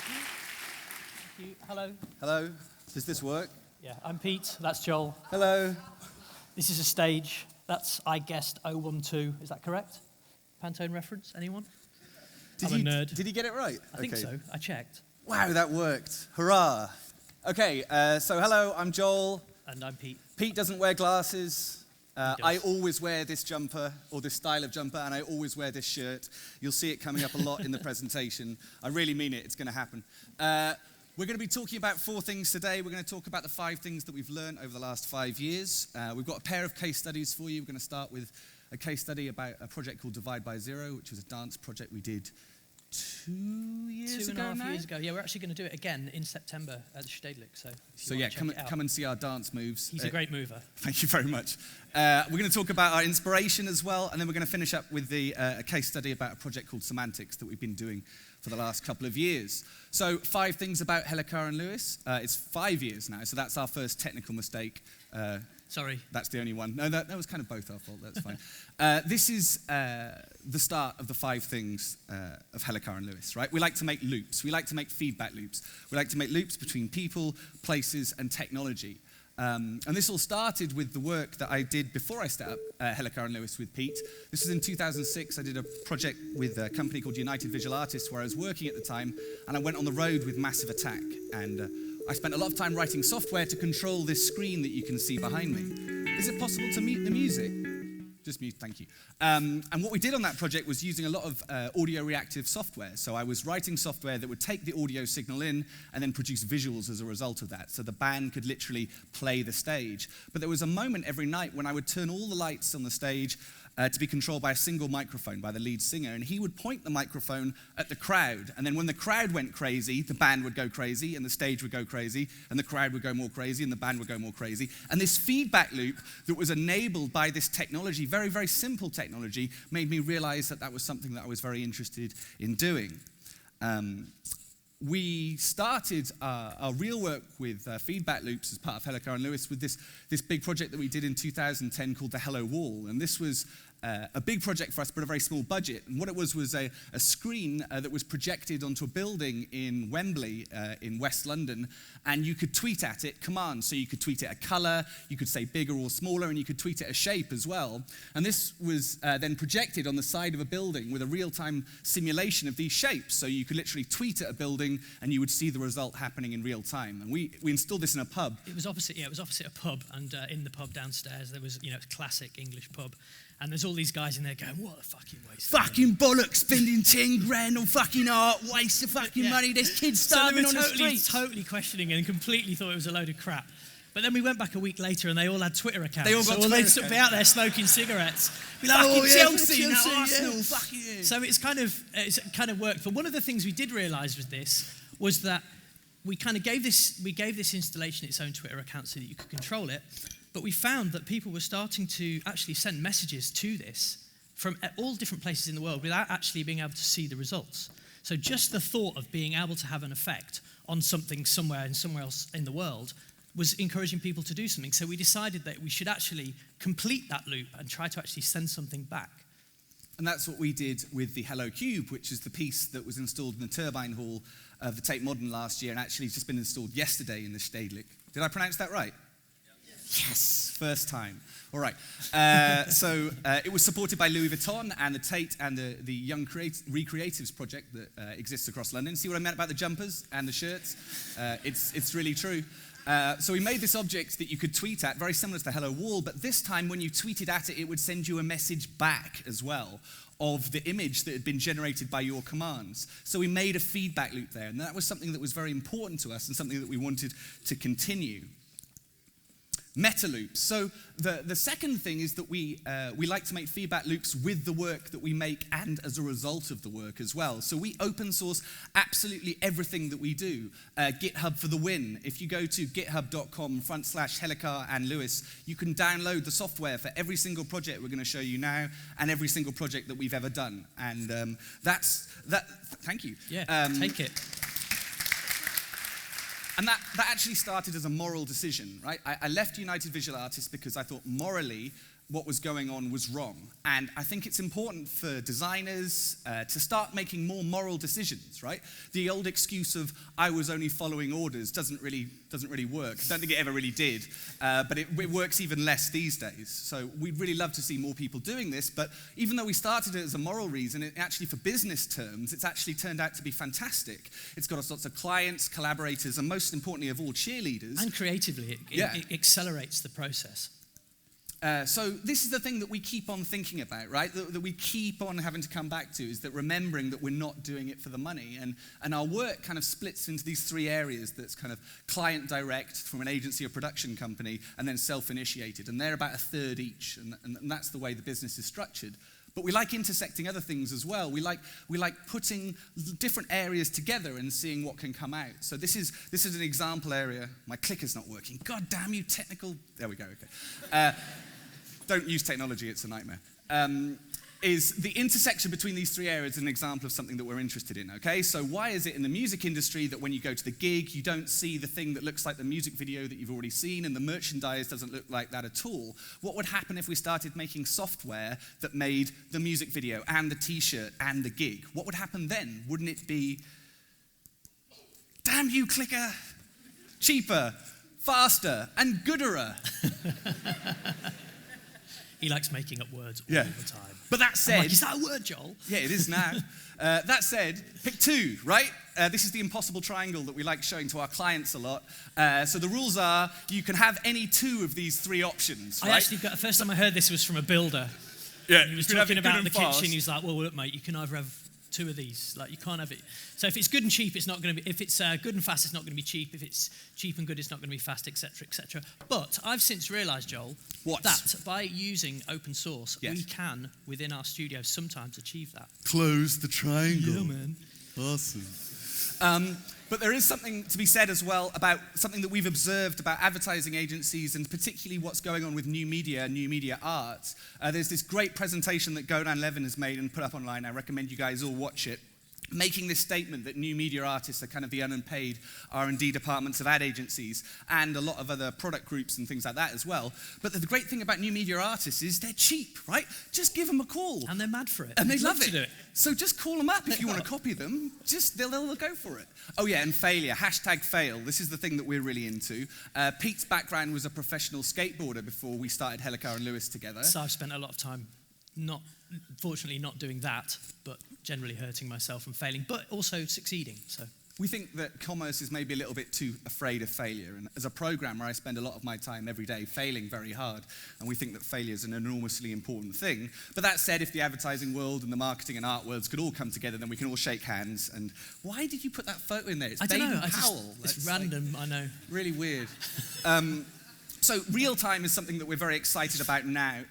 Thank you. Hello. Hello. Does this work? Yeah, I'm Pete. That's Joel. Hello. This is a stage. That's, I guessed, 012. Is that correct? Pantone reference? Anyone? I'm a nerd. Did he get it right? I think so. I checked. Wow, that worked. Hurrah. Okay, so hello, I'm Joel. And I'm Pete. Pete doesn't wear glasses. Does. I always wear this jumper, or this style of jumper, and I always wear this shirt. You'll see it coming up a lot in the presentation. I really mean it. It's going to happen. We're going to be talking about 4 things today. We're going to talk about the 5 things that we've learned over the last 5 years. We've got a pair of case studies for you. We're going to start with a case study about a project called Divide by Zero, which was a dance project we did 2 years ago now? 2.5 years ago. Yeah, we're actually going to do it again in September at the Stedelijk. So yeah, come and see our dance moves. He's a great mover. Thank you very much. We're going to talk about our inspiration as well, and then we're going to finish up with a case study about a project called Semantics that we've been doing for the last couple of years. So 5 things about Hellicar and Lewis. It's 5 years now, so that's our first technical mistake. Sorry. That's the only one. No, that was kind of both our fault. That's fine. This is the start of the 5 things of Hellicar and Lewis, right? We like to make loops. We like to make feedback loops. We like to make loops between people, places, and technology. And this all started with the work that I did before I set up Hellicar and Lewis with Pete. This was in 2006. I did a project with a company called United Visual Artists where I was working at the time, and I went on the road with Massive Attack. And I spent a lot of time writing software to control this screen that you can see behind me. Is it possible to mute the music? Just mute, thank you. And what we did on that project was using a lot of audio reactive software. So I was writing software that would take the audio signal in and then produce visuals as a result of that. So the band could literally play the stage. But there was a moment every night when I would turn all the lights on the stage to be controlled by a single microphone by the lead singer, and he would point the microphone at the crowd, and then when the crowd went crazy, the band would go crazy, and the stage would go crazy, and the crowd would go more crazy, and the band would go more crazy. And this feedback loop that was enabled by this technology, very, very simple technology, made me realize that that was something that I was very interested in doing. We started our real work with feedback loops as part of Hellicar and Lewis with this big project that we did in 2010 called the Hello Wall. And this was a big project for us, but a very small budget. And what it was a screen that was projected onto a building in Wembley in West London, and you could tweet at it commands. So you could tweet it a color, you could say bigger or smaller, and you could tweet it a shape as well. And this was then projected on the side of a building with a real-time simulation of these shapes. So you could literally tweet at a building, and you would see the result happening in real time. And we installed this in a pub. It was opposite a pub, and in the pub downstairs there was, a classic English pub. And there's all these guys in there going, what a fucking waste. Fucking bollocks, spending 10 grand on fucking art, waste of fucking money, there's kids starving on the streets. Totally questioning and completely thought it was a load of crap. But then we went back a week later and they all had Twitter accounts. They all got Twitter they'd accounts. Be out there smoking cigarettes. Be like, Chelsea, now Arsenal, yeah. fucking yeah. So it's kind of worked. But one of the things we did realise with this was that we kind of gave this installation its own Twitter account so that you could control it. But we found that people were starting to actually send messages to this from all different places in the world without actually being able to see the results. So just the thought of being able to have an effect on something somewhere and somewhere else in the world was encouraging people to do something. So we decided that we should actually complete that loop and try to actually send something back. And that's what we did with the Hello Cube, which is the piece that was installed in the turbine hall of the Tate Modern last year and actually just been installed yesterday in the Stedelijk. Did I pronounce that right? Yes, first time. All right. So it was supported by Louis Vuitton and the Tate and the Young Recreatives project that exists across London. See what I meant about the jumpers and the shirts? It's really true. So we made this object that you could tweet at, very similar to the Hello Wall, but this time when you tweeted at it, it would send you a message back as well of the image that had been generated by your commands. So we made a feedback loop there, and that was something that was very important to us and something that we wanted to continue. Meta loops. So the second thing is that we like to make feedback loops with the work that we make and as a result of the work as well. So we open source absolutely everything that we do. GitHub for the win. If you go to github.com/Hellicar and Lewis, you can download the software for every single project we're going to show you now and every single project that we've ever done. And that's that. Thank you. Yeah, take it. And that actually started as a moral decision, right? I left United Visual Artists because I thought morally what was going on was wrong. And I think it's important for designers to start making more moral decisions, right? The old excuse of, I was only following orders doesn't really work. I don't think it ever really did, but it works even less these days. So we'd really love to see more people doing this, but even though we started it as a moral reason, it actually for business terms, it's actually turned out to be fantastic. It's got us lots of clients, collaborators, and most importantly of all, cheerleaders. And creatively, it accelerates the process. So this is the thing that we keep on thinking about, right? That we keep on having to come back to, is that remembering that we're not doing it for the money. And our work kind of splits into these three areas. That's kind of client direct from an agency or production company, and then self-initiated. And they're about a third each, and that's the way the business is structured. But we like intersecting other things as well. We like putting different areas together and seeing what can come out. So this is an example area. My clicker's not working. God damn you, technical. There we go. Okay. Don't use technology, it's a nightmare. Is the intersection between these three areas an example of something that we're interested in, okay? So why is it in the music industry that when you go to the gig, you don't see the thing that looks like the music video that you've already seen, and the merchandise doesn't look like that at all? What would happen if we started making software that made the music video and the t-shirt and the gig? What would happen then? Wouldn't it be, damn you, clicker, cheaper, faster, and gooderer? He likes making up words all the time. But that said... is that a word, Joel? Yeah, it is now. That said, pick two, right? This is the impossible triangle that we like showing to our clients a lot. So the rules are, you can have any two of these three options, right? The first time I heard this was from a builder. Yeah, he was talking about the kitchen. He was like, well, look, mate, you can either have two of these. Like, you can't have it. So if it's good and cheap, it's not going to be... If it's good and fast, it's not going to be cheap. If it's cheap and good, it's not going to be fast, etc., etc. But I've since realised, Joel, that by using open source, we can, within our studio, sometimes achieve that. Close the triangle. Yeah, man. Awesome. But there is something to be said as well about something that we've observed about advertising agencies, and particularly what's going on with new media arts. There's this great presentation that Godan Levin has made and put up online. I recommend you guys all watch it, making this statement that new media artists are kind of the unpaid R&D departments of ad agencies, and a lot of other product groups and things like that as well. But the great thing about new media artists is they're cheap, right? Just give them a call. And they're mad for it. And they love to do it. So just call them up if you want to copy them. Just they'll go for it. Oh yeah, and failure. #fail. This is the thing that we're really into. Pete's background was a professional skateboarder before we started Hellicar and Lewis together. So I've spent a lot of time fortunately not doing that, but generally hurting myself and failing, but also succeeding. So we think that commerce is maybe a little bit too afraid of failure. And as a programmer, I spend a lot of my time every day failing very hard. And we think that failure is an enormously important thing. But that said, if the advertising world and the marketing and art worlds could all come together, then we can all shake hands. And why did you put that photo in there? It's Baden Powell. It's random, I know. Really weird. So real time is something that we're very excited about now.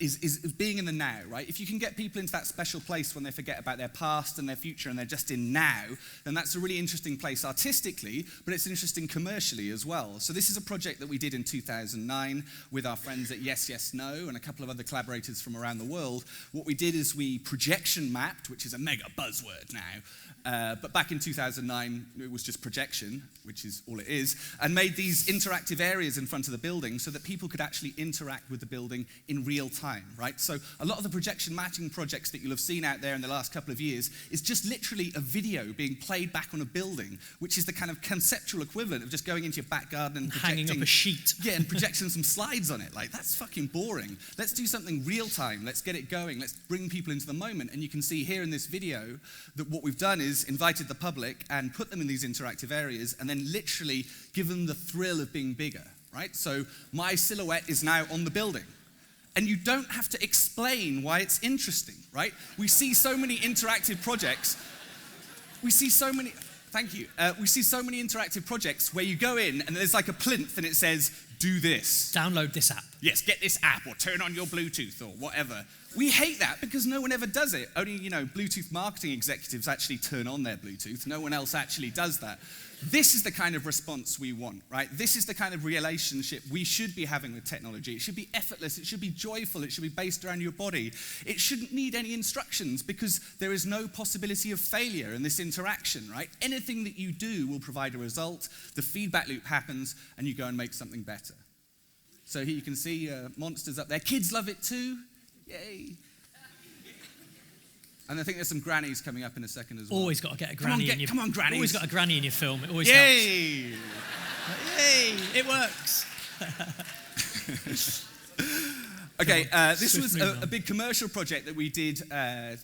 Is being in the now, right? If you can get people into that special place when they forget about their past and their future and they're just in now, then that's a really interesting place artistically, but it's interesting commercially as well. So this is a project that we did in 2009 with our friends at Yes, Yes, No and a couple of other collaborators from around the world. What we did is we projection mapped, which is a mega buzzword now, but back in 2009, it was just projection, which is all it is, and made these interactive areas in front of the building so that people could actually interact with the building in real time, right? So a lot of the projection matching projects that you'll have seen out there in the last couple of years is just literally a video being played back on a building, which is the kind of conceptual equivalent of just going into your back garden and hanging up a sheet. Yeah, and projecting some slides on it. Like, that's fucking boring. Let's do something real time. Let's get it going. Let's bring people into the moment. And you can see here in this video that what we've done is invited the public and put them in these interactive areas and then literally give them the thrill of being bigger, right? So my silhouette is now on the building. And you don't have to explain why it's interesting, right? We see so many interactive projects. We see so many interactive projects where you go in and there's like a plinth and it says, do this. Download this app. Yes, get this app or turn on your Bluetooth or whatever. We hate that because no one ever does it. Only, Bluetooth marketing executives actually turn on their Bluetooth. No one else actually does that. This is the kind of response we want, right? This is the kind of relationship we should be having with technology. It should be effortless. It should be joyful. It should be based around your body. It shouldn't need any instructions because there is no possibility of failure in this interaction, right? Anything that you do will provide a result. The feedback loop happens and you go and make something better. So here you can see monsters up there. Kids love it too. Yay. And I think there's some grannies coming up in a second as well. Always got to get a granny in your... Come on, grannies. Always got a granny in your film. It always Yay. helps. Yay! It works. Okay, this was a big commercial project that we did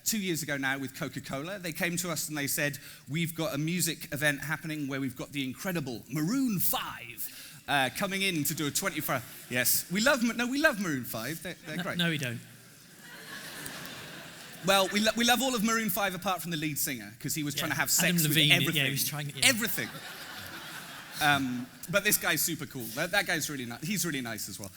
2 years ago now with Coca-Cola. They came to us and they said, we've got a music event happening where we've got the incredible Maroon 5 coming in to do a 24-hour... Yes, we love Maroon 5. They're great. No, we don't. Well, we love all of Maroon 5 apart from the lead singer, because he was trying to have sex with everything. Yeah, he was trying... Yeah. Everything. But this guy's super cool. That guy's really nice. He's really nice as well.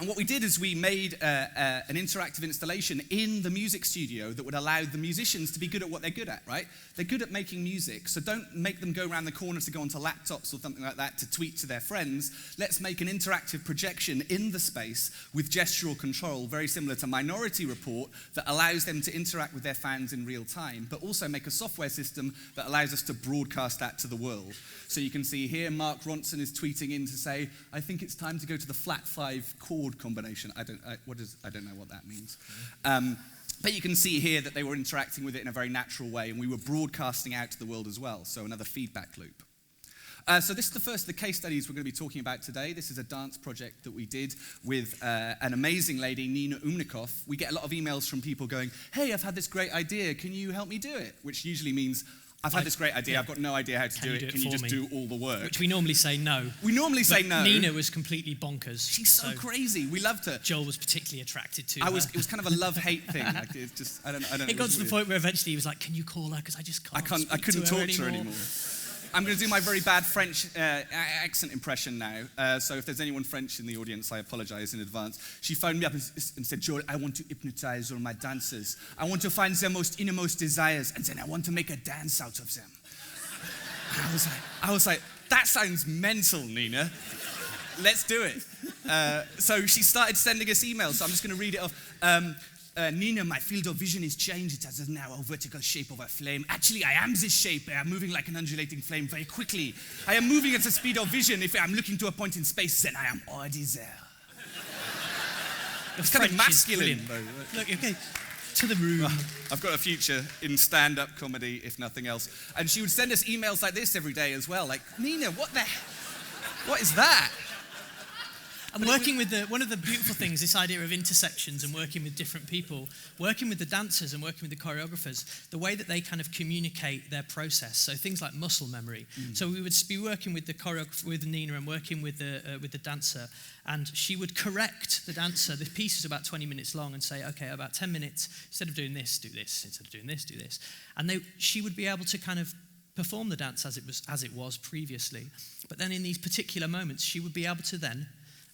And what we did is we made an interactive installation in the music studio that would allow the musicians to be good at what they're good at, right? They're good at making music, so don't make them go around the corner to go onto laptops or something like that to tweet to their friends. Let's make an interactive projection in the space with gestural control, very similar to Minority Report, that allows them to interact with their fans in real time, but also make a software system that allows us to broadcast that to the world. So you can see here, Mark Ronson is tweeting in to say, I think it's time to go to the flat 5 chord combination. I don't know what that means. But you can see here that they were interacting with it in a very natural way, and we were broadcasting out to the world as well, so another feedback loop. So this is the first of the case studies we're going to be talking about today. This is a dance project that we did with an amazing lady, Nina Umnikov. We get a lot of emails from people going, hey, I've had this great idea, can you help me do it? Which usually means, I've had this great idea, I've got no idea how to do it, can you just do all the work? Which we normally say no. We normally say no. Nina was completely bonkers. She's so crazy, we loved her. Joel was particularly attracted to her. It was kind of a love-hate thing. Like, it's just, I don't know. It got to the point where eventually he was like, can you call her, because I just can't I couldn't talk to her anymore. I'm going to do my very bad French accent impression now. So if there's anyone French in the audience, I apologize in advance. She phoned me up and said, Joel, I want to hypnotize all my dancers. I want to find their most innermost desires, and then I want to make a dance out of them. And I was like, that sounds mental, Nina. Let's do it. So she started sending us emails. So I'm just going to read it off. Nina, my field of vision is changed. It has now a vertical shape of a flame. Actually, I am this shape. I am moving like an undulating flame very quickly. I am moving at the speed of vision. If I am looking to a point in space, then I am already there. It's kind of masculine, though. Look, okay, to the room. I've got a future in stand-up comedy, if nothing else. And she would send us emails like this every day as well. Like, Nina, what is that? And working with one of the beautiful things, this idea of intersections and working with different people, working with the dancers and working with the choreographers, the way that they kind of communicate their process. So things like muscle memory. So we would be working with the choreographer, with Nina, and working with the dancer, and she would correct the dancer. The piece is about 20 minutes long, and say, okay, about 10 minutes, instead of doing this, do this. Instead of doing this, do this. And she would be able to kind of perform the dance as it was previously. But then in these particular moments, she would be able to then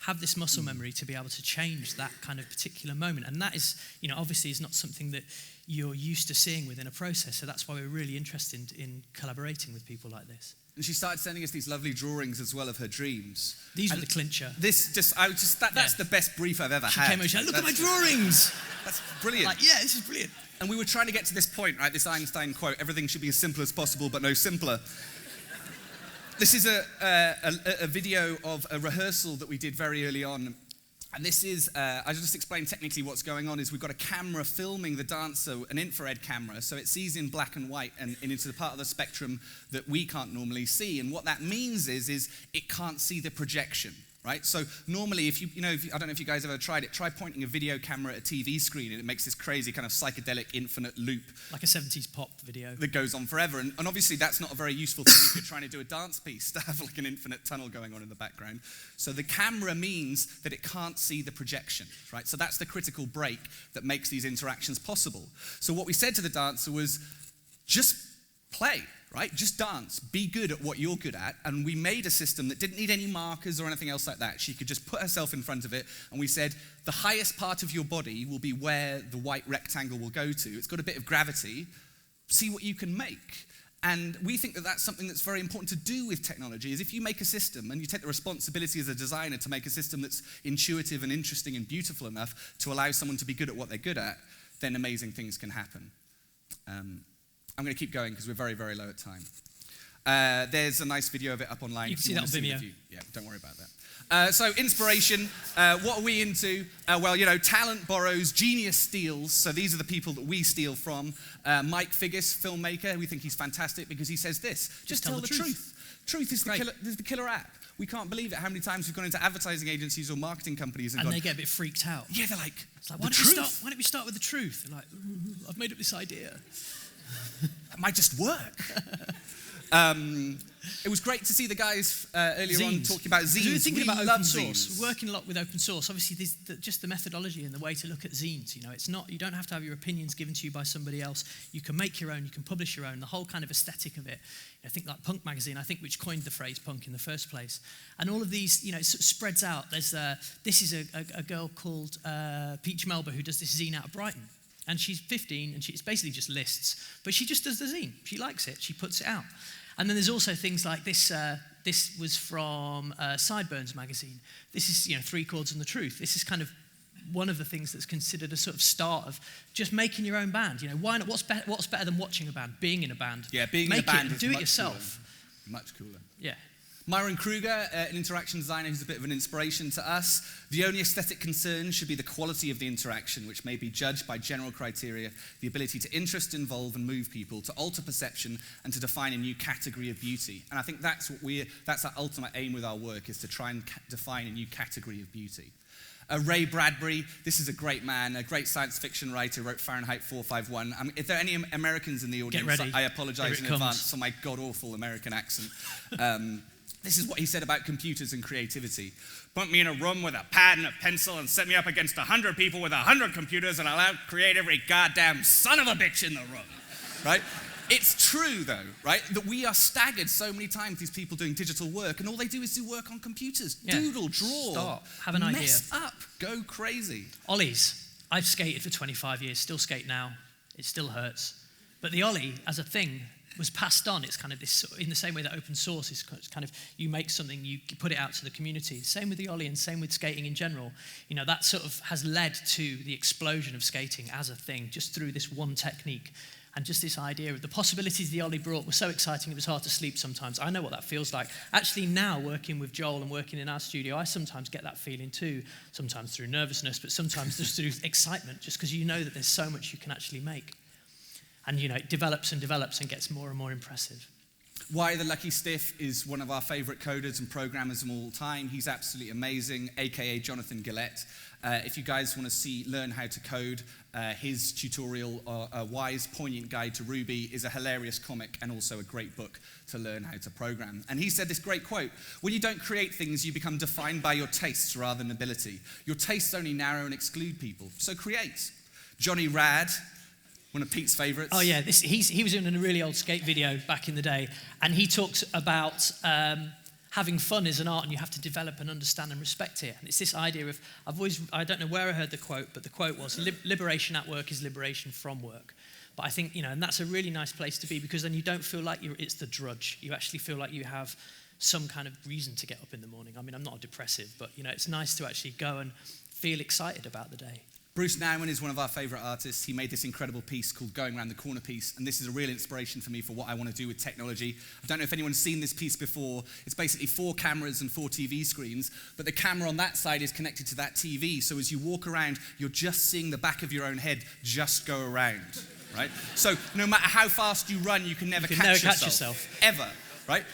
have this muscle memory to be able to change that kind of particular moment. And that is, obviously is not something that you're used to seeing within a process. So that's why we're really interested in collaborating with people like this. And she started sending us these lovely drawings as well of her dreams. These were the clincher. That's the best brief I've ever had. She came over and said, look at my drawings. That's brilliant. Like, yeah, this is brilliant. And we were trying to get to this point, right? This Einstein quote, everything should be as simple as possible, but no simpler. This is a video of a rehearsal that we did very early on. And this is, I'll just explain technically what's going on, is we've got a camera filming the dancer, an infrared camera, so it sees in black and white and into the part of the spectrum that we can't normally see. And what that means is it can't see the projection. Right? So normally, if I don't know if you guys ever tried it, try pointing a video camera at a TV screen and it makes this crazy kind of psychedelic infinite loop. Like a 70s pop video. That goes on forever. And obviously that's not a very useful thing if you're trying to do a dance piece, to have like an infinite tunnel going on in the background. So the camera means that it can't see the projection, right? So that's the critical break that makes these interactions possible. So what we said to the dancer was, just play. Right? Just dance. Be good at what you're good at. And we made a system that didn't need any markers or anything else like that. She could just put herself in front of it. And we said, the highest part of your body will be where the white rectangle will go to. It's got a bit of gravity. See what you can make. And we think that that's something that's very important to do with technology, is if you make a system and you take the responsibility as a designer to make a system that's intuitive and interesting and beautiful enough to allow someone to be good at what they're good at, then amazing things can happen. I'm going to keep going because we're very, very low at time. There's a nice video of it up online. You can see that on Vimeo. Yeah, don't worry about that. So inspiration, what are we into? Well, talent borrows, genius steals. So these are the people that we steal from. Mike Figgis, filmmaker, we think he's fantastic because he says this, just tell the truth. Truth is the killer app. We can't believe it how many times we've gone into advertising agencies or marketing companies and gone, they get a bit freaked out. Yeah, they're like, it's like, why don't we start with the truth? They're like, I've made up this idea. That might just work. It was great to see the guys earlier on talking about zines. We were thinking about open source. Zines. We're working a lot with open source. Obviously, there's just the methodology and the way to look at zines. It's not, you don't have to have your opinions given to you by somebody else. You can make your own. You can publish your own. The whole kind of aesthetic of it. I think like Punk Magazine, which coined the phrase punk in the first place. And all of these, it sort of spreads out. This is a girl called Peach Melba who does this zine out of Brighton. And she's 15, and it's basically just lists. But she just does the zine. She likes it. She puts it out. And then there's also things like this. This was from Sideburns magazine. This is, 3 Chords and the Truth. This is kind of one of the things that's considered a sort of start of just making your own band. Why not? What's better than watching a band? Being in a band. Yeah, being in a band is do it yourself. Much cooler. Yeah. Myron Kruger, an interaction designer who's a bit of an inspiration to us. The only aesthetic concern should be the quality of the interaction, which may be judged by general criteria, the ability to interest, involve, and move people, to alter perception, and to define a new category of beauty. And I think that's our ultimate aim with our work, is to try and define a new category of beauty. Ray Bradbury, this is a great man, a great science fiction writer, wrote Fahrenheit 451. If there are any Americans in the audience, I apologize in advance for my god-awful American accent. This is what he said about computers and creativity. Put me in a room with a pad and a pencil and set me up against 100 people with 100 computers and I'll out-create every goddamn son of a bitch in the room, right? It's true, though, right, that we are staggered so many times, these people doing digital work, and all they do is do work on computers. Yeah. Doodle, draw. Stop. Have an idea. Mess up. Go crazy. Ollies. I've skated for 25 years, still skate now. It still hurts. But the ollie, as a thing, was passed on. It's kind of this, in the same way that open source is kind of, you make something, you put it out to the community. Same with the ollie and same with skating in general. That sort of has led to the explosion of skating as a thing, just through this one technique. And just this idea of the possibilities the ollie brought were so exciting it was hard to sleep sometimes. I know what that feels like. Actually now, working with Joel and working in our studio, I sometimes get that feeling too. Sometimes through nervousness, but sometimes just through excitement, just because you know that there's so much you can actually make. And it develops and develops and gets more and more impressive. Why the Lucky Stiff is one of our favorite coders and programmers of all time. He's absolutely amazing, aka Jonathan Gillette. If you guys want to learn how to code, his tutorial, A Wise, Poignant Guide to Ruby, is a hilarious comic and also a great book to learn how to program. And he said this great quote: when you don't create things, you become defined by your tastes rather than ability. Your tastes only narrow and exclude people, so create. Johnny Rad, one of Pete's favorites. Oh yeah, he was in a really old skate video back in the day, and he talks about having fun is an art, and you have to develop and understand and respect it. And it's this idea of, I don't know where I heard the quote, but the quote was, liberation at work is liberation from work. But I think, and that's a really nice place to be, because then you don't feel like it's the drudge. You actually feel like you have some kind of reason to get up in the morning. I mean, I'm not a depressive, but it's nice to actually go and feel excited about the day. Bruce Nauman is one of our favorite artists. He made this incredible piece called Going Around the Corner piece, and this is a real inspiration for me for what I want to do with technology. I don't know if anyone's seen this piece before. It's basically 4 cameras and 4 TV screens, but the camera on that side is connected to that TV, so as you walk around, you're just seeing the back of your own head just go around, right? So no matter how fast you run, you can never catch yourself. Ever, right?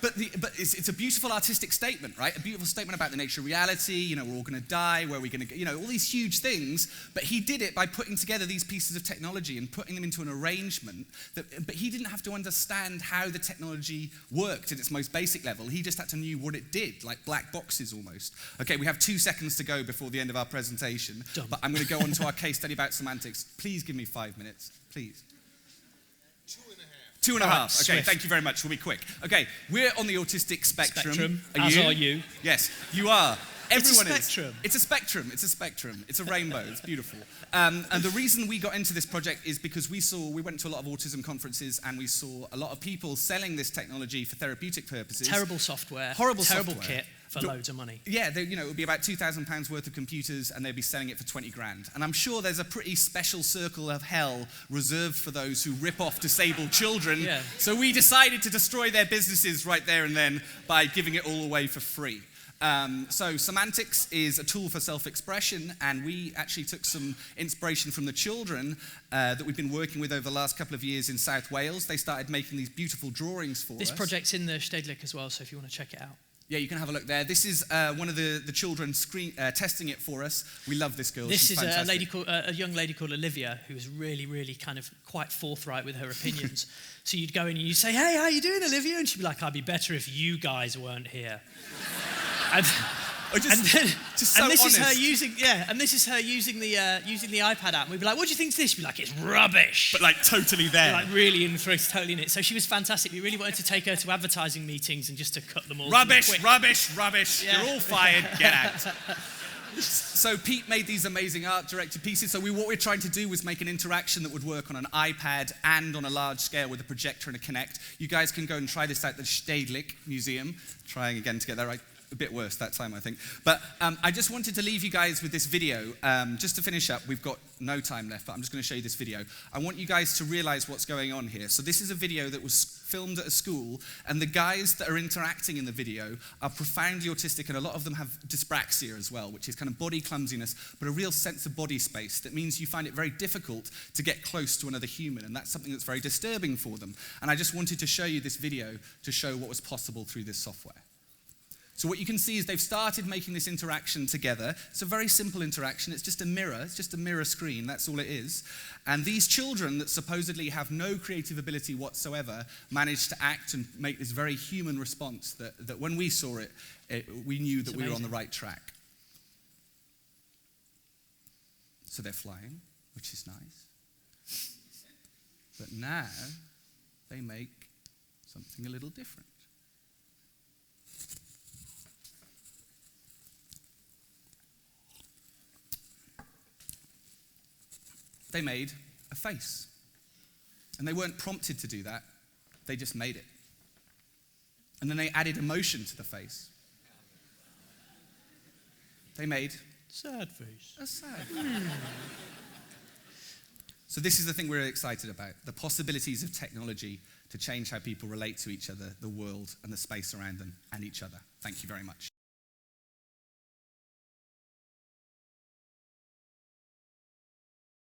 But it's a beautiful artistic statement, right? A beautiful statement about the nature of reality, we're all going to die, where are we going to go, all these huge things. But he did it by putting together these pieces of technology and putting them into an arrangement. But he didn't have to understand how the technology worked at its most basic level. He just had to know what it did, like black boxes almost. Okay, we have 2 seconds to go before the end of our presentation. Done. But I'm going to go on to our case study about semantics. Please give me 5 minutes, please. 2.5. Okay, Swift. Thank you very much. We'll be quick. Okay, we're on the autistic spectrum. As are you. Yes, you are. Everyone It's a spectrum. It's a spectrum. It's a spectrum. It's a rainbow. It's beautiful. And the reason we got into this project is because we went to a lot of autism conferences and we saw a lot of people selling this technology for therapeutic purposes. Terrible software. Horrible terrible software. kit for loads of money. Yeah, it would be about £2,000 worth of computers and they'd be selling it for 20 grand. And I'm sure there's a pretty special circle of hell reserved for those who rip off disabled children. Yeah. So we decided to destroy their businesses right there and then by giving it all away for free. So semantics is a tool for self-expression, and we actually took some inspiration from the children that we've been working with over the last couple of years in South Wales. They started making these beautiful drawings for us. This project's in the Stedelijk as well, so if you want to check it out. Yeah, you can have a look there. This is one of the children testing it for us. We love this girl. This She's is fantastic. a young lady called Olivia, who was really, really kind of quite forthright with her opinions. So you'd go in and you'd say, "Hey, how you doing, Olivia?" And she'd be like, "I'd be better if you guys weren't here." And this is her using the iPad app. And we'd be like, "What do you think of this?" She'd be like, "It's rubbish." But like totally there. Like really in the throat, totally in it. So she was fantastic. We really wanted to take her to advertising meetings and just to cut them all. Rubbish, quick. rubbish. Yeah. You're all fired. Get out. So Pete made these amazing art-directed pieces. So what we're trying to do was make an interaction that would work on an iPad and on a large scale with a projector and a Kinect. You guys can go and try this out at the Stedelijk Museum. Trying again to get that right. A bit worse that time, I think. But I just wanted to leave you guys with this video. Just to finish up, we've got no time left, but I'm just going to show you this video. I want you guys to realize what's going on here. So this is a video that was filmed at a school, and the guys that are interacting in the video are profoundly autistic, and a lot of them have dyspraxia as well, which is kind of body clumsiness, but a real sense of body space. That means you find it very difficult to get close to another human, and that's something that's very disturbing for them. And I just wanted to show you this video to show what was possible through this software. So what you can see is they've started making this interaction together. It's a very simple interaction. It's just a mirror. It's just a mirror screen. That's all it is. And these children that supposedly have no creative ability whatsoever managed to act and make this very human response that when we saw it, we knew that we were on the right track. So they're flying, which is nice. But now they make something a little different. They made a face. And they weren't prompted to do that. They just made it. And then they added emotion to the face. They made sad face. A sad face. So this is the thing we're excited about. The possibilities of technology to change how people relate to each other, the world, and the space around them, and each other. Thank you very much.